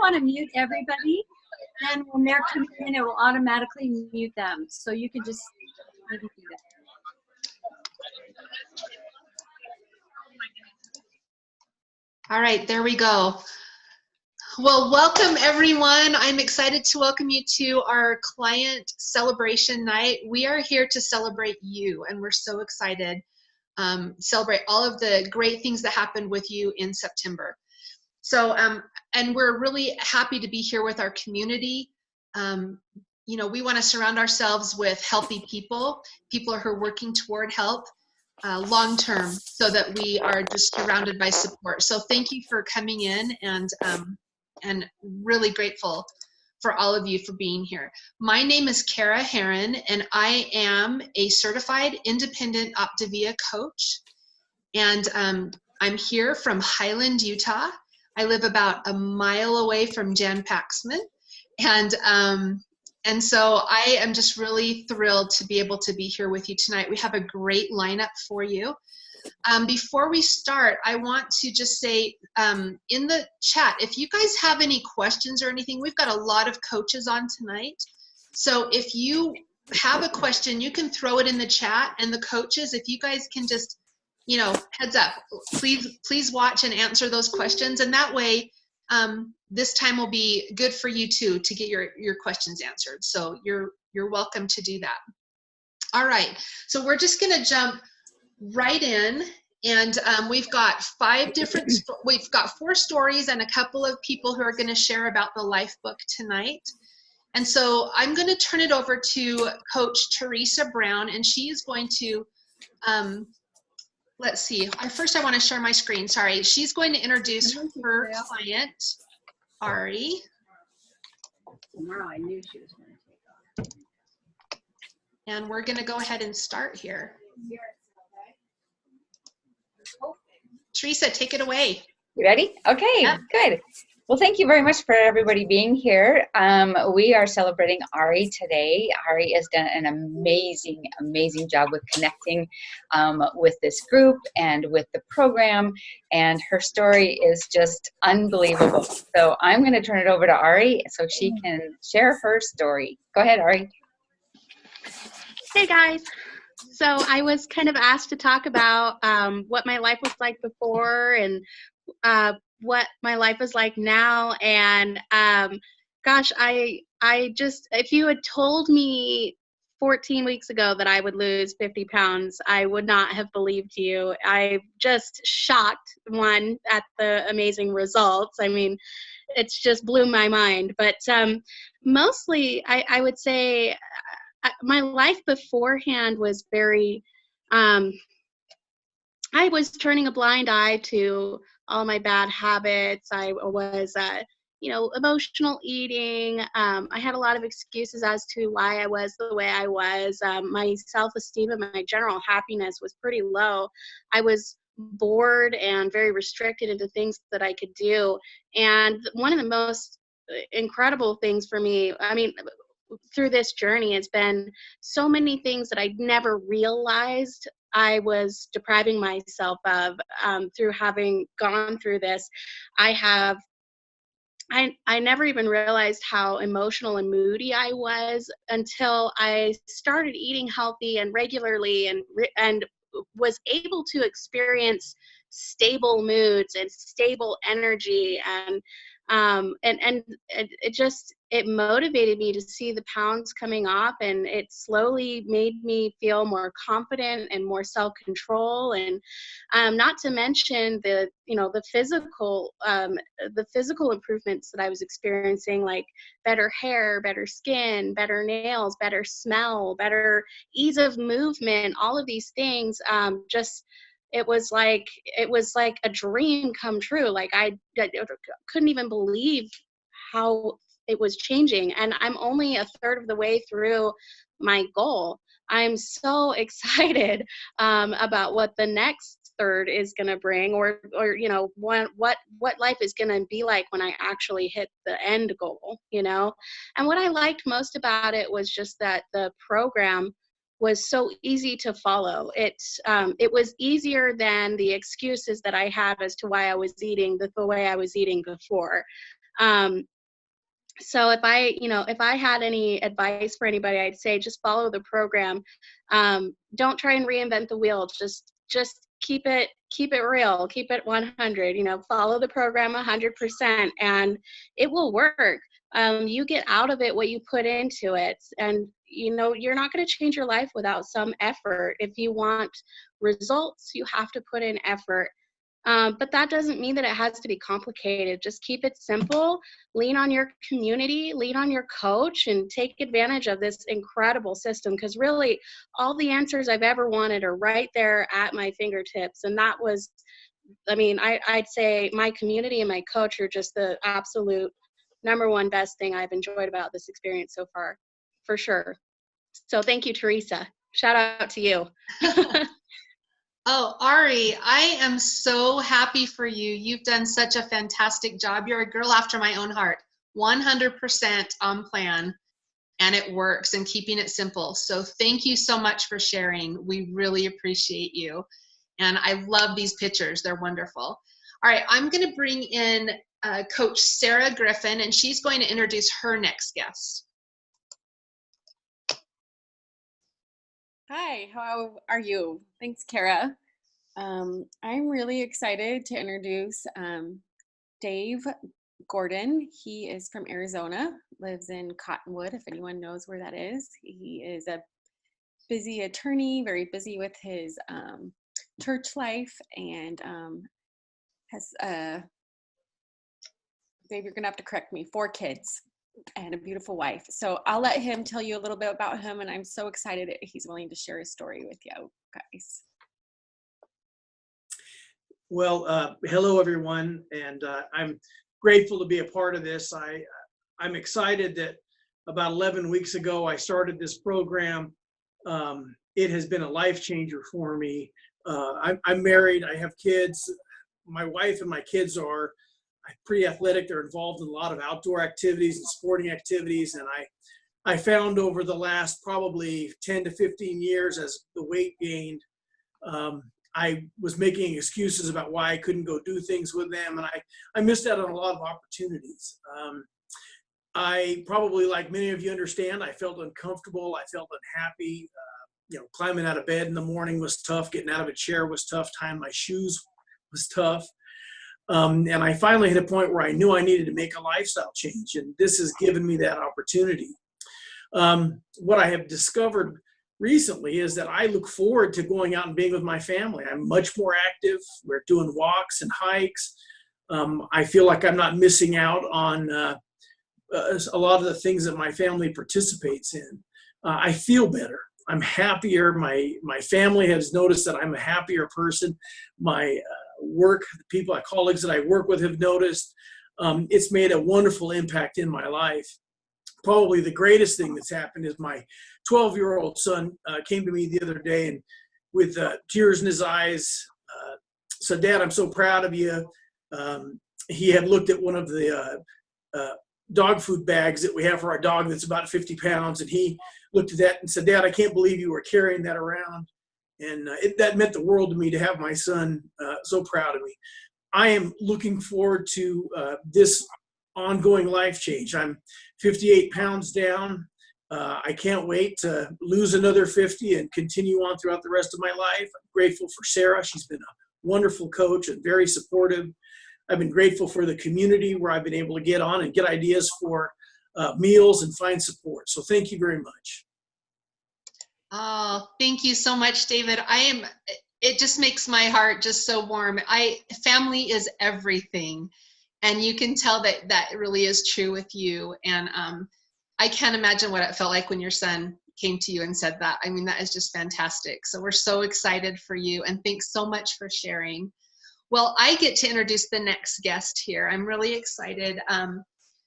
want to mute everybody, then when they're coming in, it will automatically mute them. So you can just maybe do that. All right, there we go. Well, welcome everyone. I'm excited to welcome you to our client celebration night. We are here to celebrate you, and we're so excited. Celebrate all of the great things that happened with you in September. So, and we're really happy to be here with our community. You know, we want to surround ourselves with healthy people who are working toward health long term, so that we are just surrounded by support. So thank you for coming in, and really grateful for all of you for being here. My name is Kara Herron, and I am a certified independent Optavia coach. And I'm here from Highland, Utah. I live about a mile away from Jan Paxman. And so I am just really thrilled to be able to be here with you tonight. We have a great lineup for you. Before we start, I want to just say in the chat, if you guys have any questions or anything, we've got a lot of coaches on tonight. So if you have a question, you can throw it in the chat, and the coaches, if you guys can just, you know, heads up, please watch and answer those questions. And that way, this time will be good for you too, to get your questions answered. So you're welcome to do that. All right, so we're just gonna jump right in, and we've got we've got 4 stories and a couple of people who are going to share about the life book tonight. And so I'm going to turn it over to Coach Teresa Brown, and she is going to let's see, first I want to share my screen. Sorry, she's going to introduce her client, Ari. Tomorrow I knew she was going to take off. And we're going to go ahead and start here. Teresa, take it away. You ready? Okay, yeah. Good. Well, thank you very much for everybody being here. We are celebrating Ari today. Ari has done an amazing, amazing job with connecting with this group and with the program, and her story is just unbelievable. So I'm going to turn it over to Ari so she can share her story. Go ahead, Ari. Hey, guys. So I was kind of asked to talk about what my life was like before and what my life is like now. And gosh, I just, if you had told me 14 weeks ago that I would lose 50 pounds, I would not have believed you. I just shocked, one, at the amazing results. I mean, it's just blew my mind. But mostly, I would say my life beforehand was very, I was turning a blind eye to all my bad habits. I was, you know, emotional eating. I had a lot of excuses as to why I was the way I was. My self-esteem and my general happiness was pretty low. I was bored and very restricted into things that I could do. And one of the most incredible things for me, I mean, through this journey has been so many things that I never realized I was depriving myself of through having gone through this. I never even realized how emotional and moody I was until I started eating healthy and regularly and was able to experience stable moods and stable energy, and it motivated me to see the pounds coming off, and it slowly made me feel more confident and more self-control, and not to mention the physical improvements that I was experiencing, like better hair, better skin, better nails, better smell, better ease of movement. All of these things it was like a dream come true. Like I couldn't even believe how it was changing, and I'm only a third of the way through my goal. I'm so excited about what the next third is going to bring, or you know, what life is going to be like when I actually hit the end goal, you know. And what I liked most about it was just that the program was so easy to follow. It was easier than the excuses that I had as to why I was eating the way I was eating before. So if I had any advice for anybody, I'd say just follow the program. Don't try and reinvent the wheel. Just keep it real. Keep it 100. Follow the program 100%, and it will work. You get out of it what you put into it, and you're not going to change your life without some effort. If you want results, you have to put in effort. But that doesn't mean that it has to be complicated. Just keep it simple, lean on your community, lean on your coach, and take advantage of this incredible system, because really all the answers I've ever wanted are right there at my fingertips. And that was, I'd say my community and my coach are just the absolute #1 best thing I've enjoyed about this experience so far, for sure. So thank you, Teresa. Shout out to you. Oh, Ari, I am so happy for you. You've done such a fantastic job. You're a girl after my own heart. 100% on plan, and it works, and keeping it simple. So thank you so much for sharing. We really appreciate you. And I love these pictures. They're wonderful. All right, I'm going to bring in Coach Sarah Griffin, and she's going to introduce her next guest. Hi, how are you? Thanks, Kara. I'm really excited to introduce Dave Gordon. He is from Arizona, lives in Cottonwood, if anyone knows where that is. He is a busy attorney, very busy with his church life, and has, Dave, you're gonna have to correct me, 4 kids and a beautiful wife. So I'll let him tell you a little bit about him, and I'm so excited that he's willing to share his story with you guys. Well, hello everyone, and I'm grateful to be a part of this. I'm excited that about 11 weeks ago I started this program. It has been a life changer for me. I'm married, I have kids. My wife and my kids are pretty athletic. They're involved in a lot of outdoor activities and sporting activities, and I found over the last probably 10 to 15 years, as the weight gained, I was making excuses about why I couldn't go do things with them, and I missed out on a lot of opportunities. I probably, like many of you understand, I felt uncomfortable, I felt unhappy. Climbing out of bed in the morning was tough, getting out of a chair was tough, tying my shoes was tough. And I finally hit a point where I knew I needed to make a lifestyle change, and this has given me that opportunity. What I have discovered recently is that I look forward to going out and being with my family. I'm much more active. We're doing walks and hikes. I feel like I'm not missing out on a lot of the things that my family participates in. I feel better. I'm happier. My family has noticed that I'm a happier person. My my colleagues that I work with have noticed. It's made a wonderful impact in my life. Probably the greatest thing that's happened is my 12-year-old son came to me the other day and with tears in his eyes said, "Dad, I'm so proud of you." He had looked at one of the dog food bags that we have for our dog that's about 50 pounds, and he looked at that and said, "Dad, I can't believe you were carrying that around." And that meant the world to me to have my son so proud of me. I am looking forward to this ongoing life change. I'm 58 pounds down. I can't wait to lose another 50 and continue on throughout the rest of my life. I'm grateful for Sarah. She's been a wonderful coach and very supportive. I've been grateful for the community where I've been able to get on and get ideas for meals and find support. So thank you very much. Oh, thank you so much, David. It just makes my heart just so warm. Family is everything. And you can tell that really is true with you. And I can't imagine what it felt like when your son came to you and said that. I mean, that is just fantastic. So we're so excited for you, and thanks so much for sharing. Well, I get to introduce the next guest here. I'm really excited.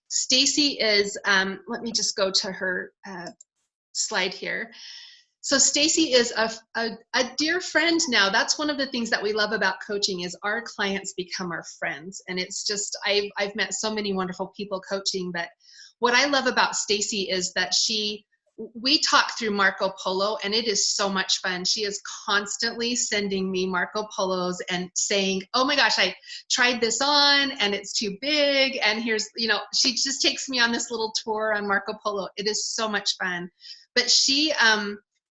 Stacy is, let me just go to her slide here. So Stacy is a dear friend now. That's one of the things that we love about coaching is our clients become our friends. And it's just, I've met so many wonderful people coaching, but what I love about Stacy is that she we talk through Marco Polo, and it is so much fun. She is constantly sending me Marco Polos and saying, oh my gosh, I tried this on and it's too big. And here's, you know, she just takes me on this little tour on Marco Polo. It is so much fun. But she,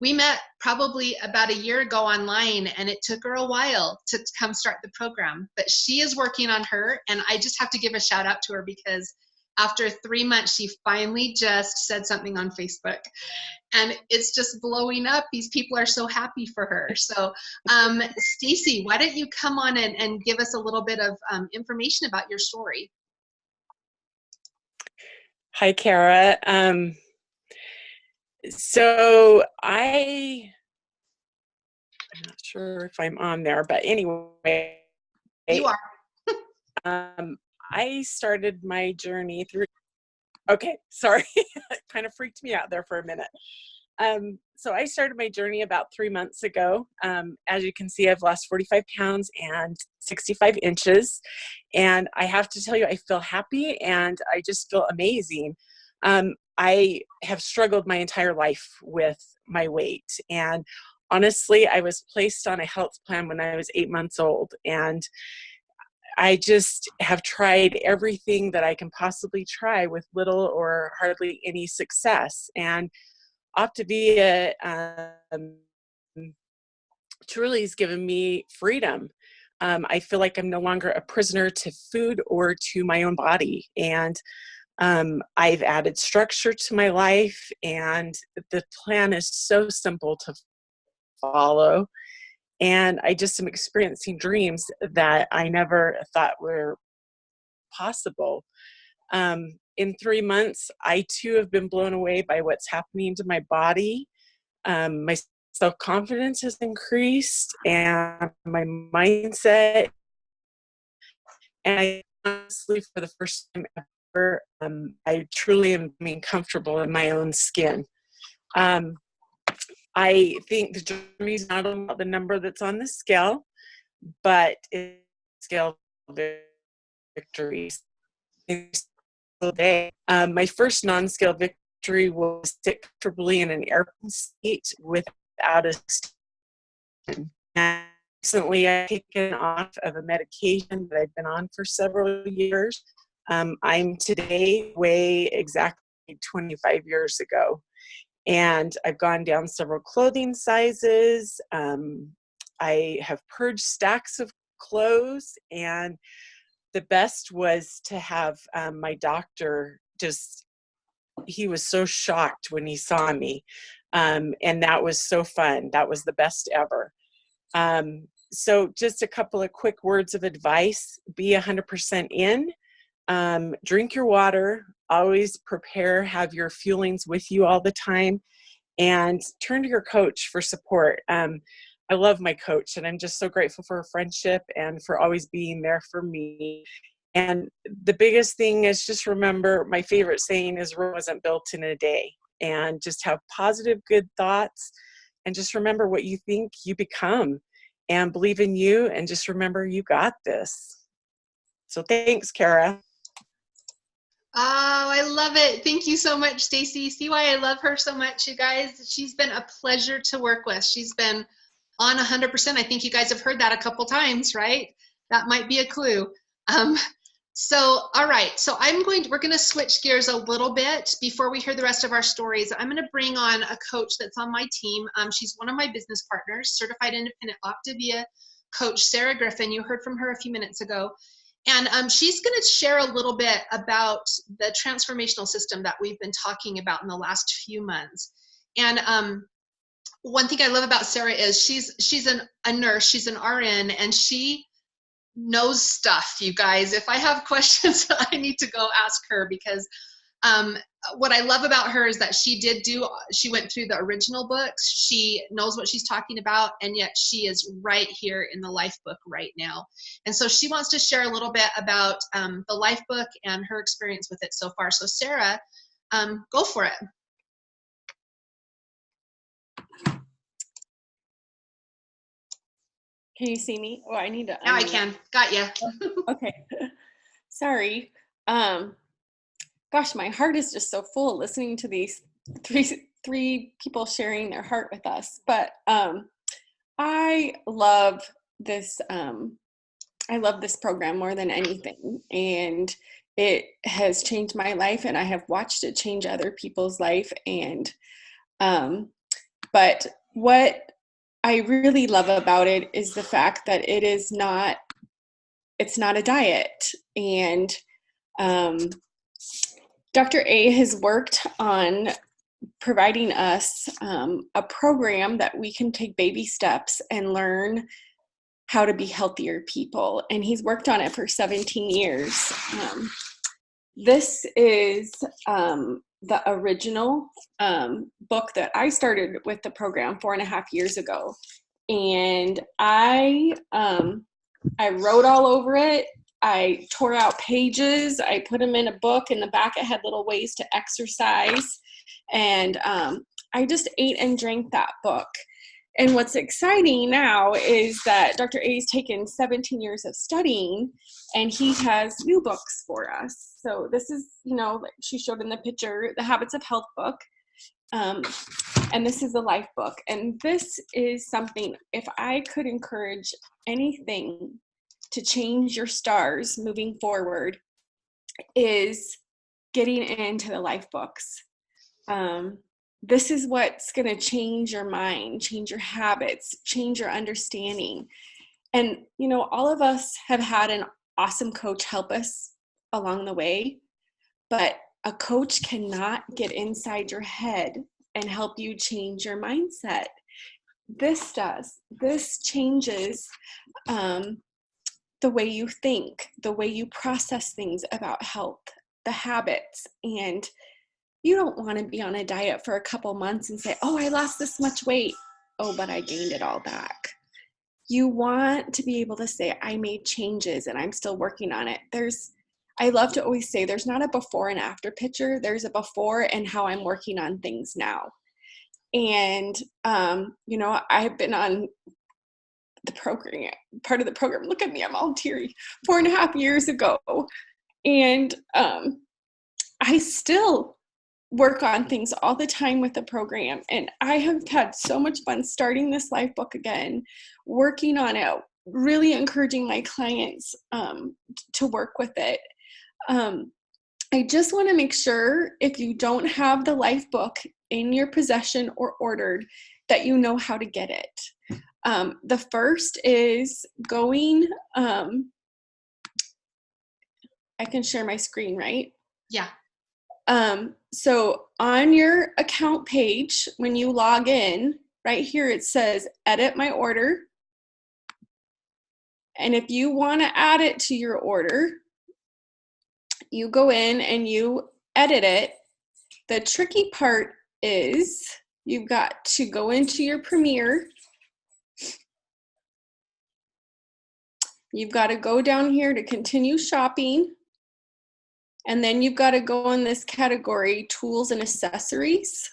we met probably about a year ago online, and it took her a while to come start the program. But she is working on her, and I just have to give a shout out to her because after 3 months, she finally just said something on Facebook, and it's just blowing up. These people are so happy for her. So, Stacy, why don't you come on and give us a little bit of information about your story? Hi, Kara. So I'm not sure if I'm on there, but anyway. You are. I started my journey through, okay, sorry, it kind of freaked me out there for a minute. So I started my journey about 3 months ago. As you can see, I've lost 45 pounds and 65 inches. And I have to tell you, I feel happy and I just feel amazing. I have struggled my entire life with my weight. And honestly, I was placed on a health plan when I was 8 months old. And I just have tried everything that I can possibly try with little or hardly any success. And Optavia truly has given me freedom. I feel like I'm no longer a prisoner to food or to my own body. And I've added structure to my life, and the plan is so simple to follow. And I just am experiencing dreams that I never thought were possible. In 3 months, I too have been blown away by what's happening to my body. My self-confidence has increased, and my mindset. And I honestly, for the first time ever, I truly am being comfortable in my own skin. I think the journey is not about the number that's on the scale, but it's scale of victories. My first non-scale victory was sit comfortably in an airplane seat without a stand. And recently, I've taken off of a medication that I've been on for several years. I'm today weigh exactly 25 years ago. And I've gone down several clothing sizes. I have purged stacks of clothes, and the best was to have my doctor he was so shocked when he saw me. And that was so fun. That was the best ever. So just a couple of quick words of advice. Be 100% in. Drink your water. Always prepare, have your fuelings with you all the time, and turn to your coach for support. I love my coach, and I'm just so grateful for her friendship and for always being there for me. And the biggest thing is just remember, my favorite saying is Rome wasn't built in a day. And just have positive, good thoughts, and just remember what you think you become, and believe in you, and just remember you got this. So thanks, Kara. Oh, I love it. Thank you so much, Stacy. See why I love her so much, you guys? She's been a pleasure to work with. She's been on 100%. I think you guys have heard that a couple times, right? That might be a clue. So, all right. So we're going to switch gears a little bit before we hear the rest of our stories. I'm going to bring on a coach that's on my team. She's one of my business partners, certified independent Optavia coach, Sarah Griffin. You heard from her a few minutes ago. And she's going to share a little bit about the transformational system that we've been talking about in the last few months. And one thing I love about Sarah is she's a nurse, she's an RN, and she knows stuff, you guys. If I have questions, I need to go ask her, because what I love about her is that she went through the original books. She knows what she's talking about, and yet she is right here in the Life Book right now. And so she wants to share a little bit about the Life Book and her experience with it so far. So Sarah, go for it. Can you see me? Oh, I need to. Now I can. Got you. Okay. Sorry. Gosh, my heart is just so full listening to these 3 people sharing their heart with us. But I love this. I love this program more than anything, and it has changed my life, and I have watched it change other people's life. And but what I really love about it is the fact that it's not a diet. And Dr. A has worked on providing us a program that we can take baby steps and learn how to be healthier people. And he's worked on it for 17 years. This is the original book that I started with the program 4.5 years ago. And I wrote all over it. I tore out pages. I put them in a book. In the back, it had little ways to exercise. And I just ate and drank that book. And what's exciting now is that Dr. A's taken 17 years of studying, and he has new books for us. So this is, like she showed in the picture, the Habits of Health book. And this is the Life book. And this is something, if I could encourage anything to change your stars moving forward, is getting into the Life books. This is what's going to change your mind, change your habits, change your understanding. And, all of us have had an awesome coach help us along the way, but a coach cannot get inside your head and help you change your mindset. This does. This changes the way you think, the way you process things about health, the habits. And you don't want to be on a diet for a couple months and say, oh, I lost this much weight. Oh, but I gained it all back. You want to be able to say, I made changes and I'm still working on it. I love to always say there's not a before and after picture. There's a before and how I'm working on things now. And, I've been on the program, part of the program. Look at me, I'm all teary. 4.5 years ago. And I still work on things all the time with the program. And I have had so much fun starting this Life book again, working on it, really encouraging my clients to work with it. I just want to make sure if you don't have the Life book in your possession or ordered, that you know how to get it. The first is going, I can share my screen, right? Yeah. So on your account page, when you log in, right here it says edit my order. And if you want to add it to your order, you go in and you edit it. The tricky part is you've got to go into your Premier. You've got to go down here to continue shopping. And then you've got to go in this category, tools and accessories.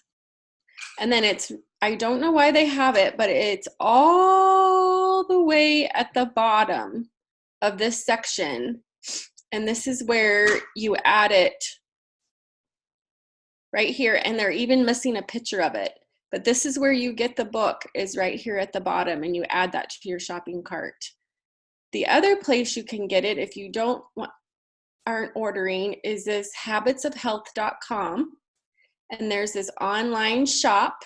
And then I don't know why they have it, but it's all the way at the bottom of this section. And this is where you add it right here. And they're even missing a picture of it. But this is where you get the book, is right here at the bottom, and you add that to your shopping cart. The other place you can get it, if you aren't ordering, is this habitsofhealth.com. And there's this online shop.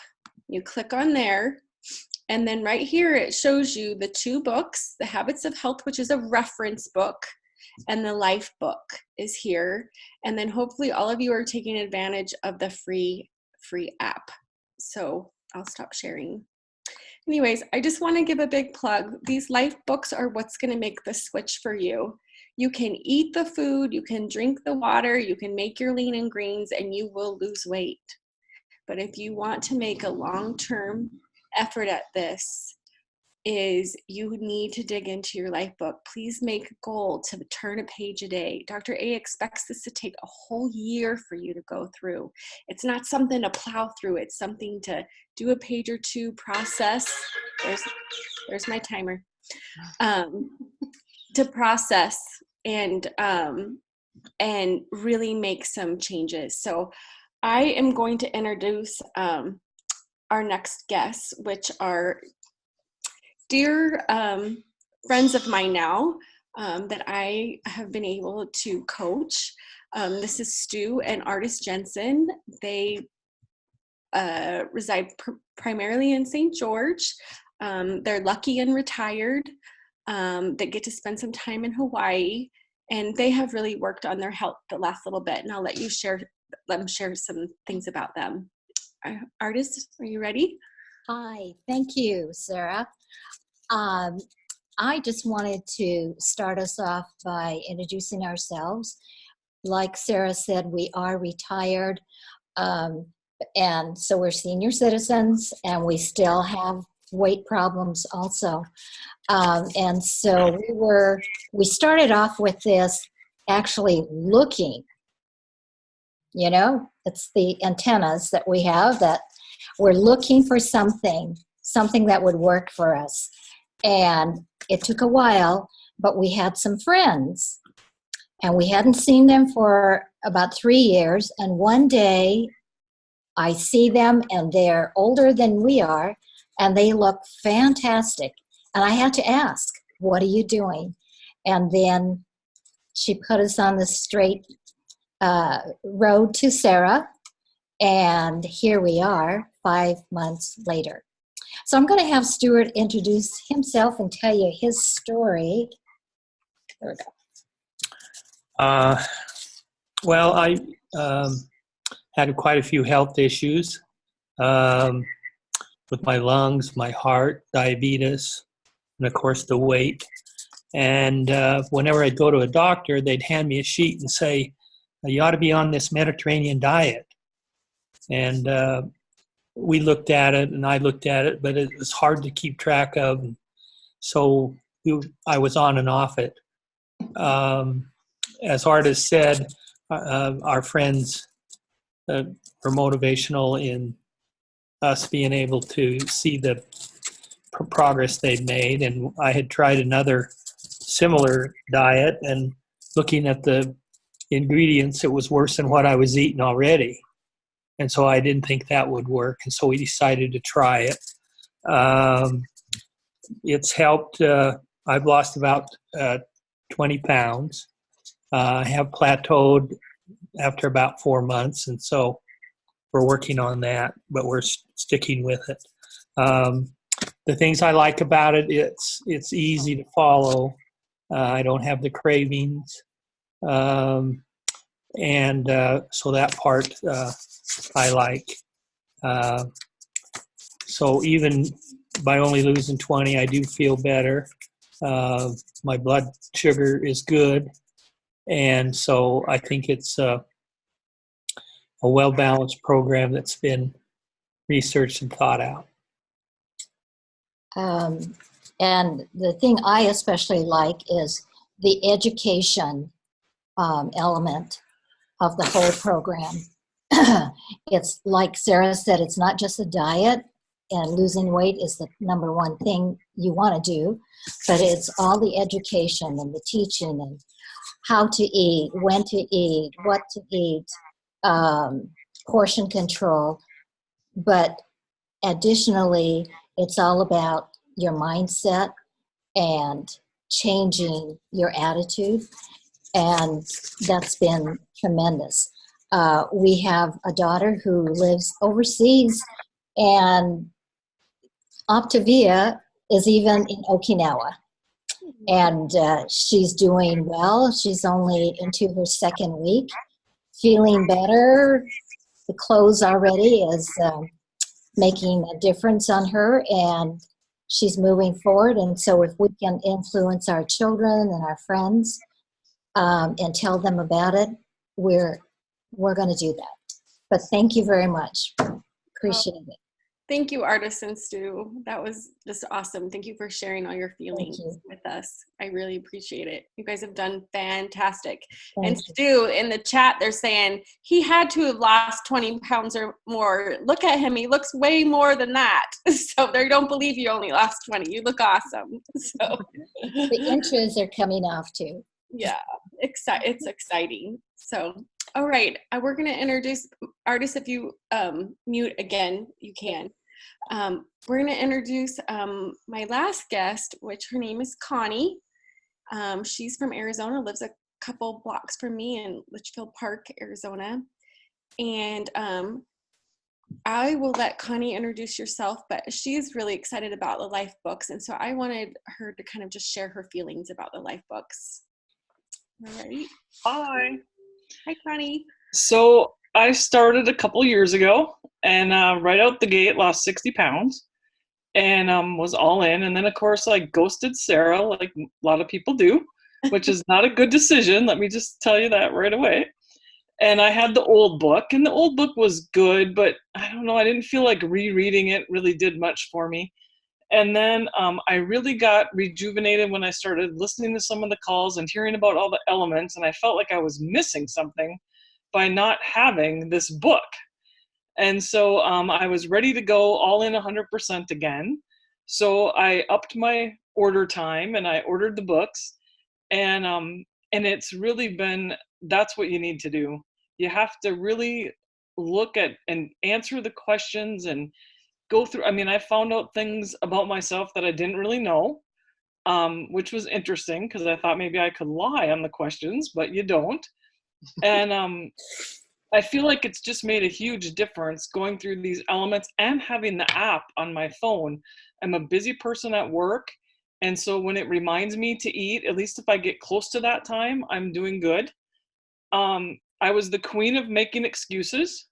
You click on there. And then right here, it shows you the 2 books, the Habits of Health, which is a reference book, and the Life book is here. And then hopefully all of you are taking advantage of the free app. So I'll stop sharing. Anyways, I just want to give a big plug. These Life books are what's going to make the switch for you. You can eat the food, you can drink the water, you can make your lean and greens, and you will lose weight. But if you want to make a long-term effort at this, is you need to dig into your Life book. Please make a goal to turn a page a day. Dr. A expects this to take a whole year for you to go through. It's not something to plow through. It's something to do a page or 2, process. There's my timer. To process and really make some changes. So I am going to introduce our next guests, which are dear friends of mine now that I have been able to coach. This is Stu and Artis Jensen. They reside primarily in St. George. They're lucky and retired that get to spend some time in Hawaii, and they have really worked on their health the last little bit, and I'll let them share some things about them. Artis, are you ready? Hi, thank you, Sarah. I just wanted to start us off by introducing ourselves. Like Sarah said, we are retired, and so we're senior citizens, and we still have weight problems also. And so we started off with this actually looking, it's the antennas that we have that we're looking for something that would work for us. And it took a while, but we had some friends, and we hadn't seen them for about 3 years. And one day I see them, and they're older than we are, and they look fantastic. And I had to ask, what are you doing? And then she put us on the straight road to Sarah, and here we are 5 months later. So I'm going to have Stuart introduce himself and tell you his story. There we go. Well, I had quite a few health issues with my lungs, my heart, diabetes, and of course the weight. And whenever I'd go to a doctor, they'd hand me a sheet and say, you ought to be on this Mediterranean diet. And we looked at it, and I looked at it, but it was hard to keep track of. So I was on and off it. As Artis said, our friends were motivational in us being able to see the progress they'd made. And I had tried another similar diet, and looking at the ingredients, it was worse than what I was eating already. And so I didn't think that would work. And so we decided to try it. It's helped. I've lost about 20 pounds. I have plateaued after about 4 months. And so we're working on that, but we're sticking with it. The things I like about it, it's easy to follow. I don't have the cravings. And so that part I like. So even by only losing 20, I do feel better. My blood sugar is good. And so I think it's a well-balanced program that's been researched and thought out. And the thing I especially like is the education element of the whole program. It's like Sarah said, it's not just a diet, and losing weight is the number one thing you want to do, but it's all the education and the teaching and how to eat, when to eat, what to eat, portion control. But additionally, it's all about your mindset and changing your attitude. And that's been tremendous. We have a daughter who lives overseas, and Optavia is even in Okinawa. And she's doing well. She's only into her second week, feeling better. The clothes already is making a difference on her, and she's moving forward. And so if we can influence our children and our friends and tell them about it, we're going to do that. But thank you very much. Appreciate it. Thank you, Artis and Stu. That was just awesome. Thank you for sharing all your feelings with us. I really appreciate it. You guys have done fantastic. And Stu, in the chat, they're saying he had to have lost 20 pounds or more. Look at him. He looks way more than that. So they don't believe you only lost 20. You look awesome. So the inches are coming off too. Yeah, it's exciting. So, all right, we're going to introduce artists, if you mute again, you can. We're going to introduce my last guest, which her name is Connie. She's from Arizona, lives a couple blocks from me in Litchfield Park, Arizona. And I will let Connie introduce herself, but she's really excited about the Life books. And so I wanted her to kind of just share her feelings about the Life books. All right. Hi. Hi, Connie. So I started a couple years ago and right out the gate lost 60 pounds and was all in. And then, of course, I ghosted Sarah like a lot of people do, which is not a good decision. Let me just tell you that right away. And I had the old book, and the old book was good, but I don't know, I didn't feel like rereading it really did much for me. And then I really got rejuvenated when I started listening to some of the calls and hearing about all the elements, and I felt like I was missing something by not having this book. And so I was ready to go all in 100% again. So I upped my order time and I ordered the books, and it's really been, that's what you need to do. You have to really look at and answer the questions and go through. I mean, I found out things about myself that I didn't really know, which was interesting because I thought maybe I could lie on the questions, but you don't. And I feel like it's just made a huge difference going through these elements and having the app on my phone. I'm a busy person at work, and so when it reminds me to eat, at least if I get close to that time, I'm doing good. I was the queen of making excuses,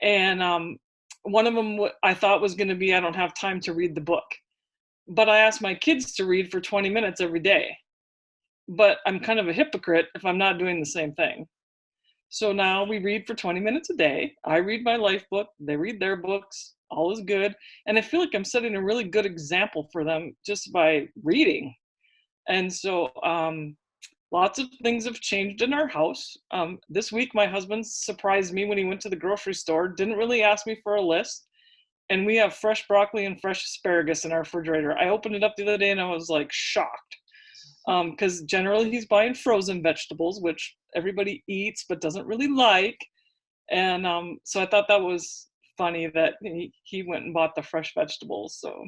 and one of them I thought was going to be I don't have time to read the book. But I asked my kids to read for 20 minutes every day. But I'm kind of a hypocrite if I'm not doing the same thing. So now we read for 20 minutes a day. I read my Life book, they read their books, all is good. And I feel like I'm setting a really good example for them just by reading. And so lots of things have changed in our house. This week, my husband surprised me when he went to the grocery store, didn't really ask me for a list. And we have fresh broccoli and fresh asparagus in our refrigerator. I opened it up the other day and I was like shocked. Because generally he's buying frozen vegetables, which everybody eats but doesn't really like. And so I thought that was funny that he went and bought the fresh vegetables. So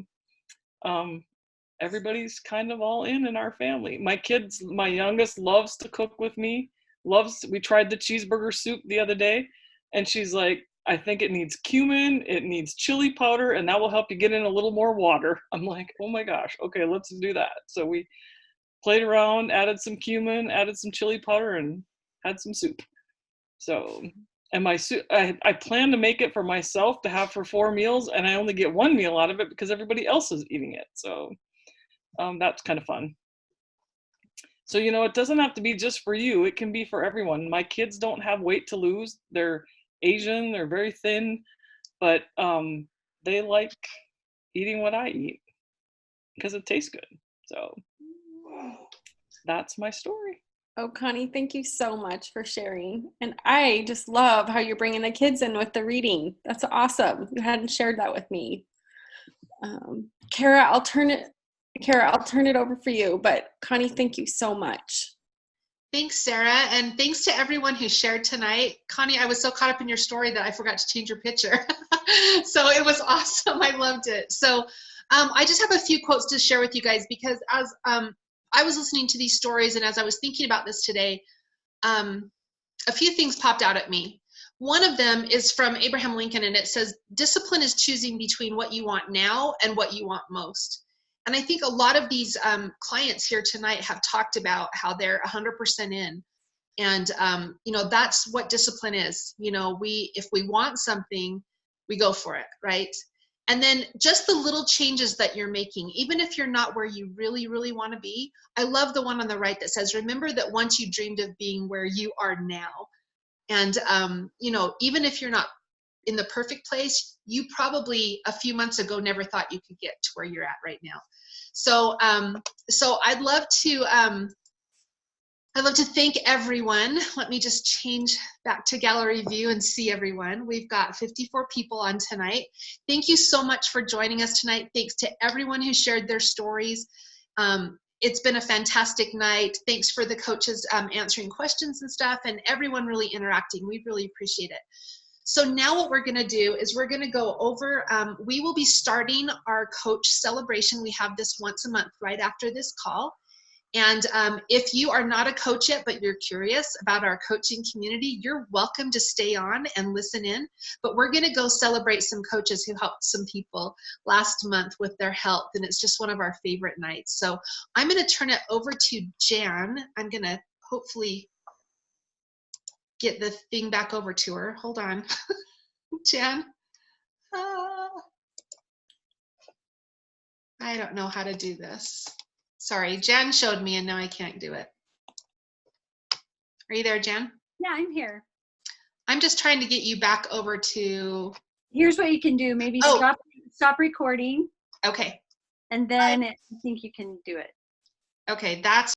everybody's kind of all in our family. My kids, my youngest loves to cook with me. We tried the cheeseburger soup the other day, and she's like, I think it needs cumin, it needs chili powder, and that will help you get in a little more water. I'm like, oh my gosh, okay, let's do that. So we played around, added some cumin, added some chili powder, and had some soup. So, and my soup, I plan to make it for myself to have for 4 meals, and I only get 1 meal out of it because everybody else is eating it. So that's kind of fun. So, you know, it doesn't have to be just for you. It can be for everyone. My kids don't have weight to lose. They're Asian, they're very thin, but they like eating what I eat because it tastes good. So that's my story. Oh, Connie, thank you so much for sharing. And I just love how you're bringing the kids in with the reading. That's awesome. You hadn't shared that with me. Kara, I'll turn it over for you. But Connie, thank you so much. Thanks, Sarah, and thanks to everyone who shared tonight. Connie, I was so caught up in your story that I forgot to change your picture. So it was awesome. I loved it. So I just have a few quotes to share with you guys because as I was listening to these stories and as I was thinking about this today, a few things popped out at me. One of them is from Abraham Lincoln, and it says, discipline is choosing between what you want now and what you want most. And I think a lot of these clients here tonight have talked about how they're 100% in. And, you know, that's what discipline is. You know, if we want something, we go for it, right? And then just the little changes that you're making, even if you're not where you really, really want to be. I love the one on the right that says, remember that once you dreamed of being where you are now. And, you know, even if you're not in the perfect place, you probably a few months ago never thought you could get to where you're at right now. So, so I'd love to thank everyone. Let me just change back to gallery view and see everyone. We've got 54 people on tonight. Thank you so much for joining us tonight. Thanks to everyone who shared their stories. It's been a fantastic night. Thanks for the coaches answering questions and stuff, and everyone really interacting. We really appreciate it. So now what we're gonna do is we're gonna go over, we will be starting our coach celebration. We have this once a month right after this call. And if you are not a coach yet, but you're curious about our coaching community, you're welcome to stay on and listen in. But we're gonna go celebrate some coaches who helped some people last month with their health, and it's just one of our favorite nights. So I'm gonna turn it over to Jan. I'm gonna hopefully get the thing back over to her. Hold on, Jan. I don't know how to do this. Sorry, Jan showed me and now I can't do it. Are you there, Jan? Yeah, I'm here. I'm just trying to get you back over to. Here's what you can do. Maybe stop recording, Okay. and then I think you can do it. Okay, that's